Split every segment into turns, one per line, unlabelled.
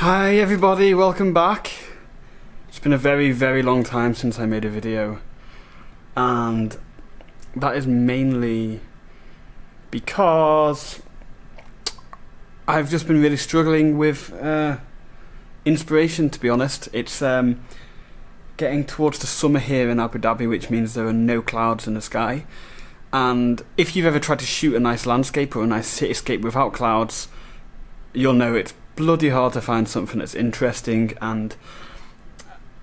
Hi everybody, welcome back. It's been a very long time since I made a video, and that is mainly because I've just been really struggling with inspiration, to be honest. It's getting towards the summer here in Abu Dhabi, which means there are no clouds in the sky, and if you've ever tried to shoot a nice landscape or a nice cityscape without clouds, you'll know it's bloody hard to find something that's interesting. And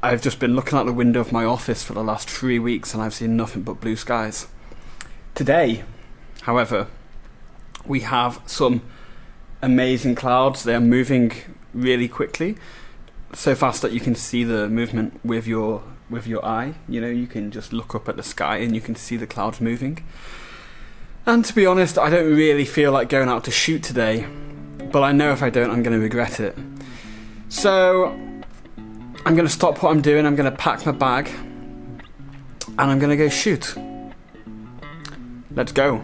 I've just been looking out the window of my office for the last 3 weeks and I've seen nothing but blue skies. Today, however, we have some amazing clouds. They are moving really quickly, so fast that you can see the movement with your eye. You know, you can just look up at the sky and you can see the clouds moving. And to be honest, I don't really feel like going out to shoot today, but I know if I don't, I'm going to regret it. So I'm going to stop what I'm doing, I'm going to pack my bag, and I'm going to go shoot. Let's go.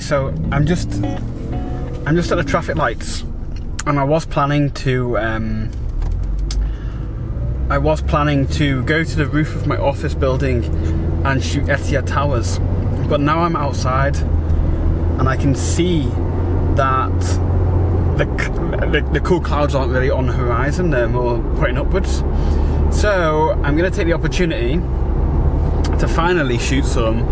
So I'm just at the traffic lights, and I was planning to go to the roof of my office building and shoot XT2 towers, but now I'm outside and I can see that the cool clouds aren't really on the horizon, they're more pointing upwards. So I'm going to take the opportunity to finally shoot some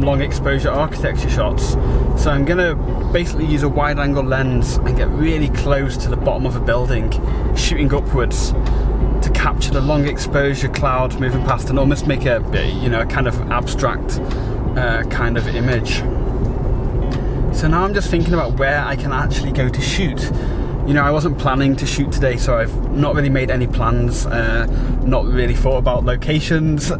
long exposure architecture shots. So I'm going to basically use a wide angle lens and get really close to the bottom of a building, shooting upwards to capture the long exposure clouds moving past and almost make a kind of abstract kind of image. So now I'm just thinking about where I can actually go to shoot. You know, I wasn't planning to shoot today, so I've not really made any plans, not really thought about locations,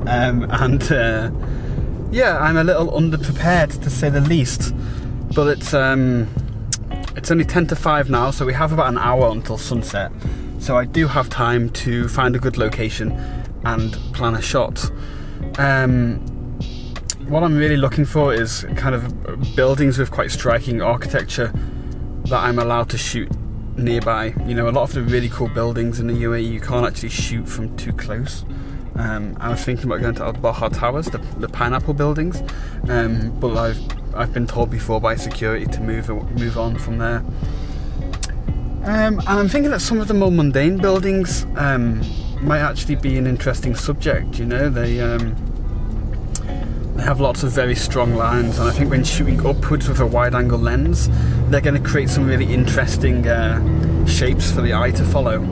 yeah, I'm a little underprepared, to say the least. But it's only 10 to 5 now, so we have about an hour until sunset. So I do have time to find a good location and plan a shot. What I'm really looking for is kind of buildings with quite striking architecture that I'm allowed to shoot nearby. You know, a lot of the really cool buildings in the UAE you can't actually shoot from too close. I was thinking about going to Al Baha Towers, the pineapple buildings, but I've been told before by security to move on from there. And I'm thinking that some of the more mundane buildings might actually be an interesting subject. You know, they have lots of very strong lines, and I think when shooting upwards with a wide angle lens, they're going to create some really interesting shapes for the eye to follow.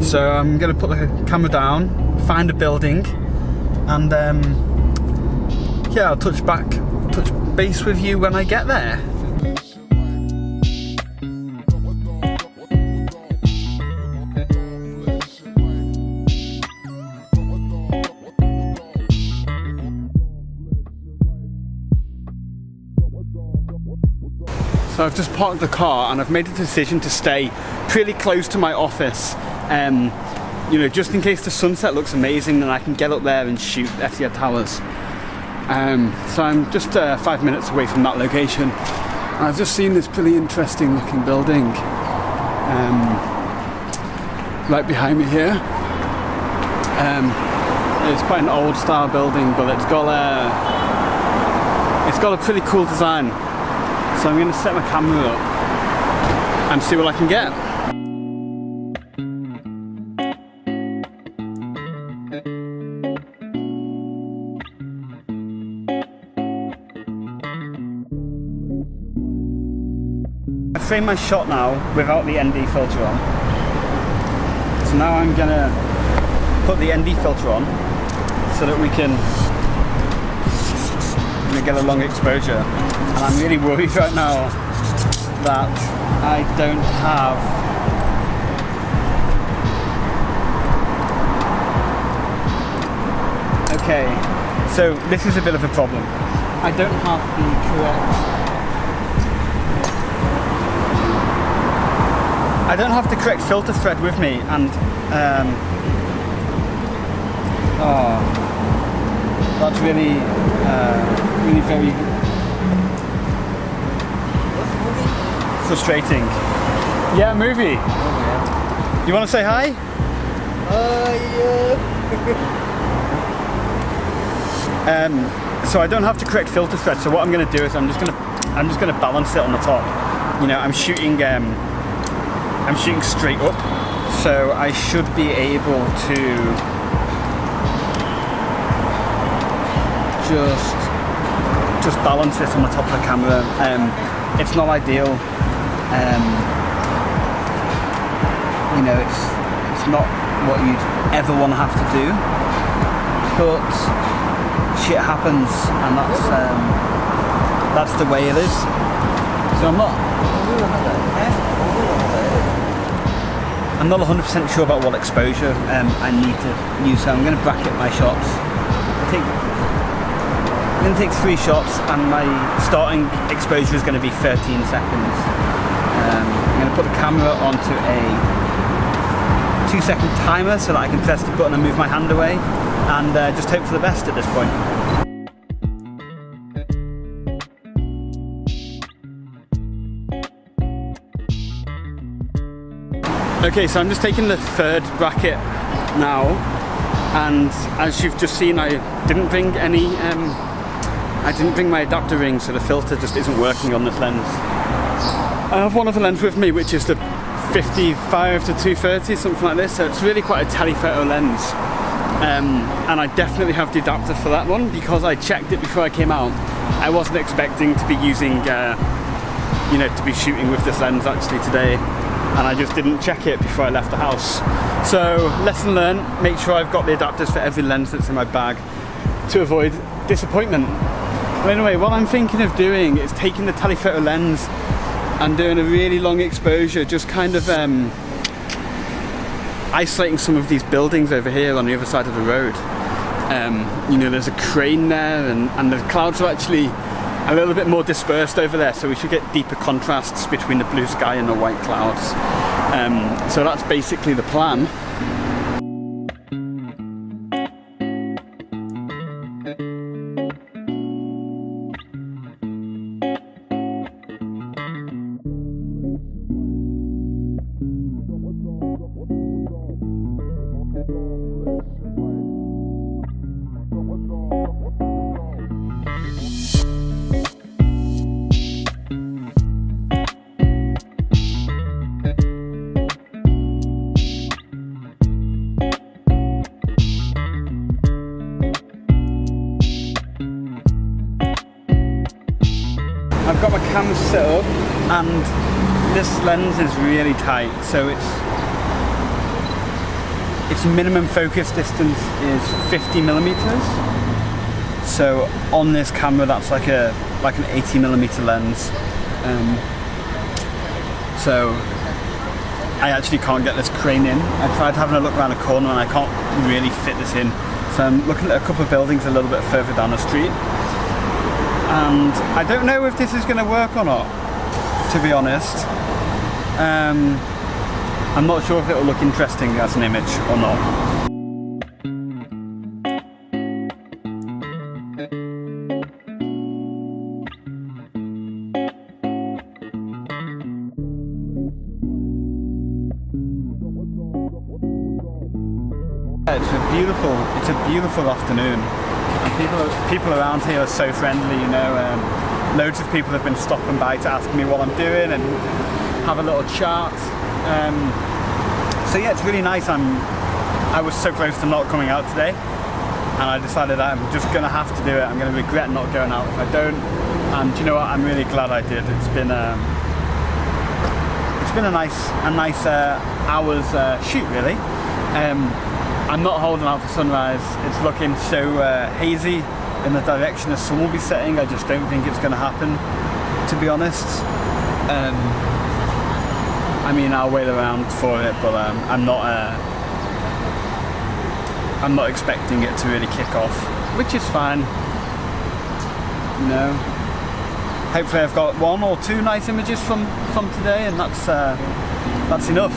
So I'm going to put the camera down, find a building, and yeah, I'll touch base with you when I get there. So I've just parked the car and I've made the decision to stay pretty close to my office. You know, just in case the sunset looks amazing, then I can get up there and shoot XT2 towers. So I'm just 5 minutes away from that location. And I've just seen this pretty interesting looking building right behind me here. It's quite an old style building, but it's got a pretty cool design. So I'm going to set my camera up and see what I can get. framed my shot now without the ND filter on. So now I'm gonna put the ND filter on so that we can get a long exposure. And I'm really worried right now that I don't have okay, so this is a bit of a problem. I don't have the correct filter thread with me, and that's really very frustrating. Yeah, movie. You want to say hi?
Yeah.
So I don't have the correct filter thread. So what I'm going to do is I'm just going to balance it on the top. You know, I'm shooting straight up, so I should be able to just balance this on the top of the camera. It's not ideal. You know, it's not what you'd ever want to have to do, but shit happens, and that's the way it is. So I'm not 100% sure about what exposure I need to use, so I'm going to bracket my shots. I'm going to take 3 shots, and my starting exposure is going to be 13 seconds. I'm going to put the camera onto a 2-second timer so that I can press the button and move my hand away, and just hope for the best at this point. Okay, so I'm just taking the 3rd bracket now, and as you've just seen, I didn't bring my adapter ring, so the filter just isn't working on this lens. I have one other lens with me, which is the 55 to 230, something like this, so it's really quite a telephoto lens. And I definitely have the adapter for that one, because I checked it before I came out. I wasn't expecting to be using, you know, to be shooting with this lens actually today, and I just didn't check it before I left the house. So lesson learned, make sure I've got the adapters for every lens that's in my bag to avoid disappointment. But anyway, what I'm thinking of doing is taking the telephoto lens and doing a really long exposure, just kind of isolating some of these buildings over here on the other side of the road. You know, there's a crane there, and the clouds are actually a little bit more dispersed over there, so we should get deeper contrasts between the blue sky and the white clouds. So that's basically the plan. I've got my camera set up, and this lens is really tight, so its minimum focus distance is 50 millimeters. So on this camera, that's like an 80 millimeter lens. So I actually can't get this crane in. I tried having a look around a corner, and I can't really fit this in. So I'm looking at a couple of buildings a little bit further down the street. And I don't know if this is going to work or not, to be honest. I'm not sure if it will look interesting as an image or not. It's a beautiful afternoon. And people around here are so friendly, you know. Loads of people have been stopping by to ask me what I'm doing and have a little chat. So yeah, it's really nice. I was so close to not coming out today, and I decided I'm just gonna have to do it. I'm gonna regret not going out if I don't. And you know what? I'm really glad I did. It's been
been a nice hour's shoot really. I'm not holding out for sunrise. It's looking so hazy in the direction the sun will be setting. I just don't think it's going to happen, to be honest. I mean, I'll wait around for it, but I'm not expecting it to really kick off, which is fine. You know, hopefully I've got 1 or 2 nice images from today, and that's enough.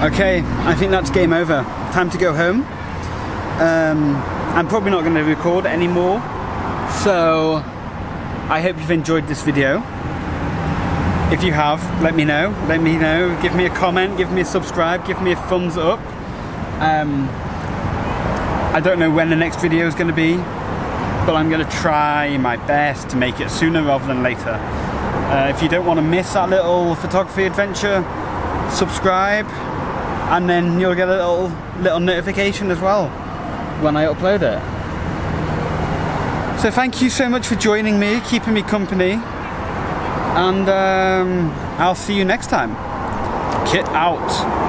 Okay, I think that's game over. Time to go home. I'm probably not going to record anymore, so I hope you've enjoyed this video. If you have, let me know. Give me a comment, give me a subscribe, give me a thumbs up. I don't know when the next video is going to be, but I'm going to try my best to make it sooner rather than later. If you don't want to miss that little photography adventure, subscribe, and then you'll get a little notification as well when I upload it. So thank you so much for joining me, keeping me company, and I'll see you next time. Kit out.